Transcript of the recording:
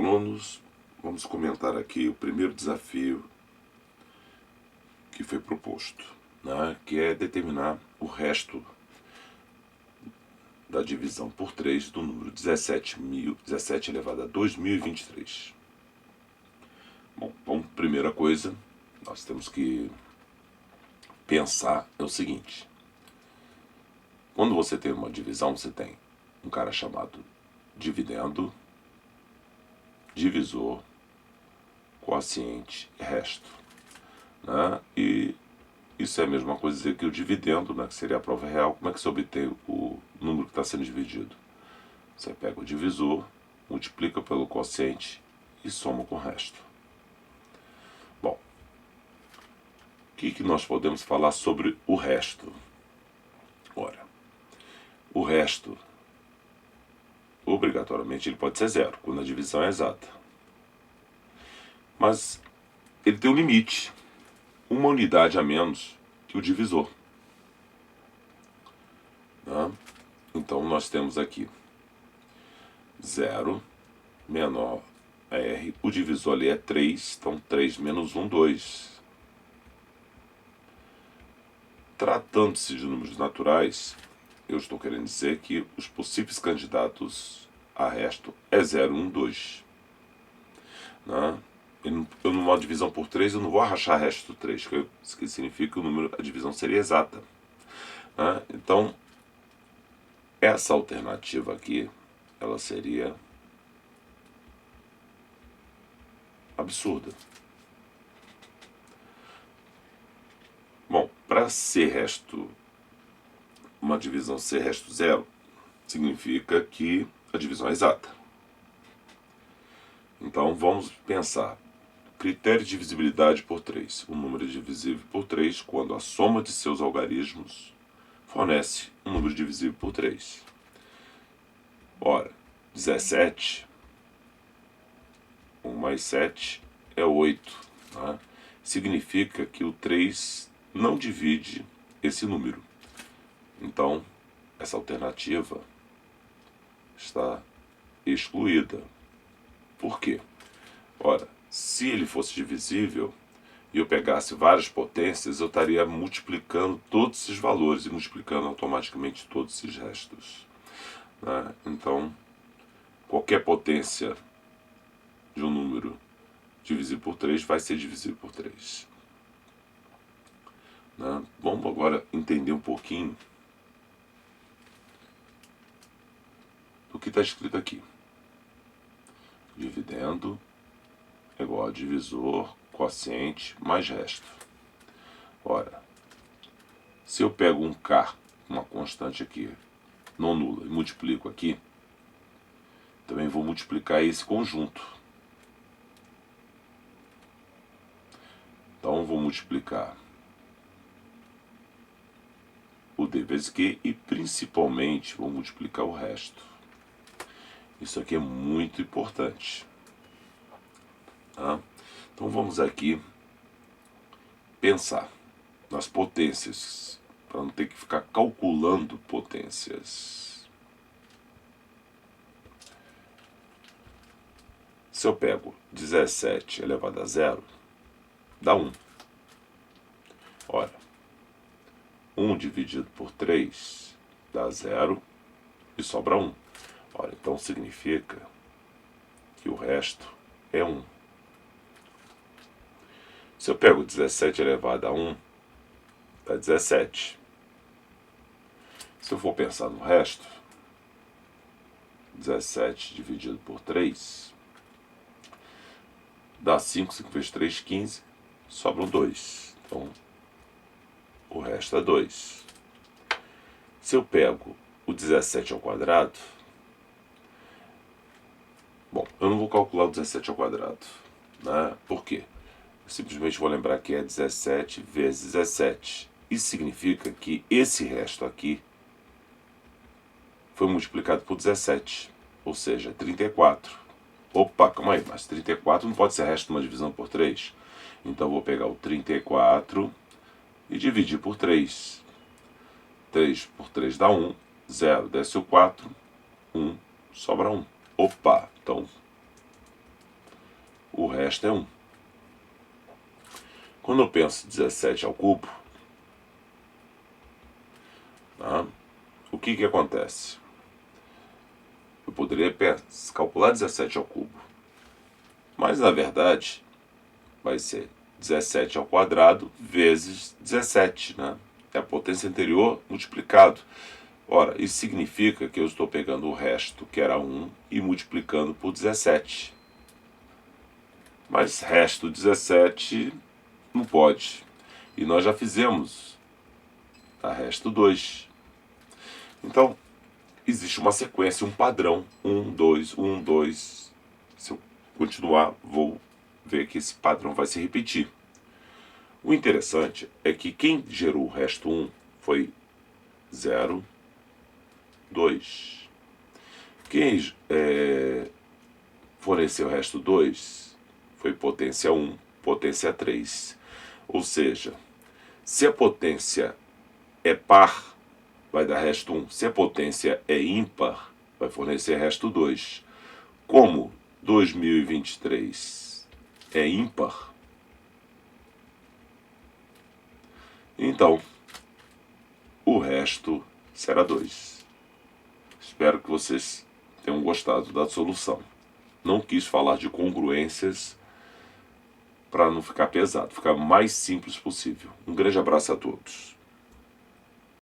alunos, vamos comentar aqui o primeiro desafio que foi proposto, né, que é determinar o resto da divisão por 3 do número 17 elevado a 2023. Bom, então, primeira coisa, nós temos que pensar é o seguinte. Quando você tem uma divisão, você tem um cara chamado dividendo, divisor, quociente e resto, né? E isso é a mesma coisa dizer que o dividendo, né, que seria a prova real, como é que você obtém o número que está sendo dividido? Você pega o divisor, multiplica pelo quociente e soma com o resto. Bom, o que nós podemos falar sobre o resto? Ora, o resto, obrigatoriamente, ele pode ser zero, quando a divisão é exata. Mas ele tem um limite, uma unidade a menos que o divisor. Né? Então nós temos aqui 0 menor a R, o divisor ali é 3, então 3 menos 1, 2. Tratando-se de números naturais, eu estou querendo dizer que os possíveis candidatos a resto é 0, 1, 2. Né? Eu numa divisão por 3, eu não vou arrachar resto 3, que significa que a divisão seria exata. Né? Então, essa alternativa aqui, ela seria absurda. Bom, para ser resto, uma divisão ser resto zero, significa que a divisão é exata. Então, vamos pensar. Critério de divisibilidade por 3. O número é divisível por 3 quando a soma de seus algarismos fornece um número divisível por 3. Ora, 17, 1 mais 7 é 8. Né? Significa que o 3 não divide esse número. Então, essa alternativa está excluída. Por quê? Ora, se ele fosse divisível e eu pegasse várias potências, eu estaria multiplicando todos esses valores e multiplicando automaticamente todos esses restos. Né? Então, qualquer potência de um número divisível por 3 vai ser divisível por 3. Né? Vamos agora entender um pouquinho do que está escrito aqui. Dividendo é igual a divisor, quociente, mais resto. Ora, se eu pego um K, uma constante aqui, não nula, e multiplico aqui, também vou multiplicar esse conjunto. Então, vou multiplicar o D vezes Q e, principalmente, vou multiplicar o resto. Isso aqui é muito importante. Tá? Então, vamos aqui pensar nas potências, para não ter que ficar calculando potências. Se eu pego 17 elevado a 0, dá 1. Ora, 1 dividido por 3 dá 0 e sobra 1. Ora, então significa que o resto é 1. Se eu pego 17 elevado a 1, dá 17. Se eu for pensar no resto, 17 dividido por 3 dá 5, 5 vezes 3, 15, sobram 2. Então, o resto é 2. Se eu pego o 17 ao quadrado, bom, eu não vou calcular o 17 ao quadrado, né? Por quê? Eu simplesmente vou lembrar que é 17 vezes 17. Isso significa que esse resto aqui foi multiplicado por 17, ou seja, 34. Opa, calma aí, mas 34 não pode ser resto de uma divisão por 3. Então eu vou pegar o 34 e dividir por 3. 3 por 3 dá 1, 0, desce o 4, 1, sobra 1. Opa, então o resto é 1. Quando eu penso 17 ao cubo, tá? O que acontece? Eu poderia calcular 17 ao cubo, mas na verdade vai ser 17 ao quadrado vezes 17, né? É a potência anterior multiplicado. Ora, isso significa que eu estou pegando o resto, que era 1, e multiplicando por 17. Mas resto 17 não pode. E nós já fizemos a resto 2. Então, existe uma sequência, um padrão. 1, 2, 1, 2. Se eu continuar, vou ver que esse padrão vai se repetir. O interessante é que quem gerou o resto 1 foi 0, 2. Quem forneceu o resto 2 foi potência 1, potência 3. Ou seja, se a potência é par, vai dar resto 1. Se a potência é ímpar, vai fornecer resto 2. Como 2023 é ímpar, então o resto será 2. Espero que vocês tenham gostado da solução. Não quis falar de congruências para não ficar pesado, ficar mais simples possível. Um grande abraço a todos.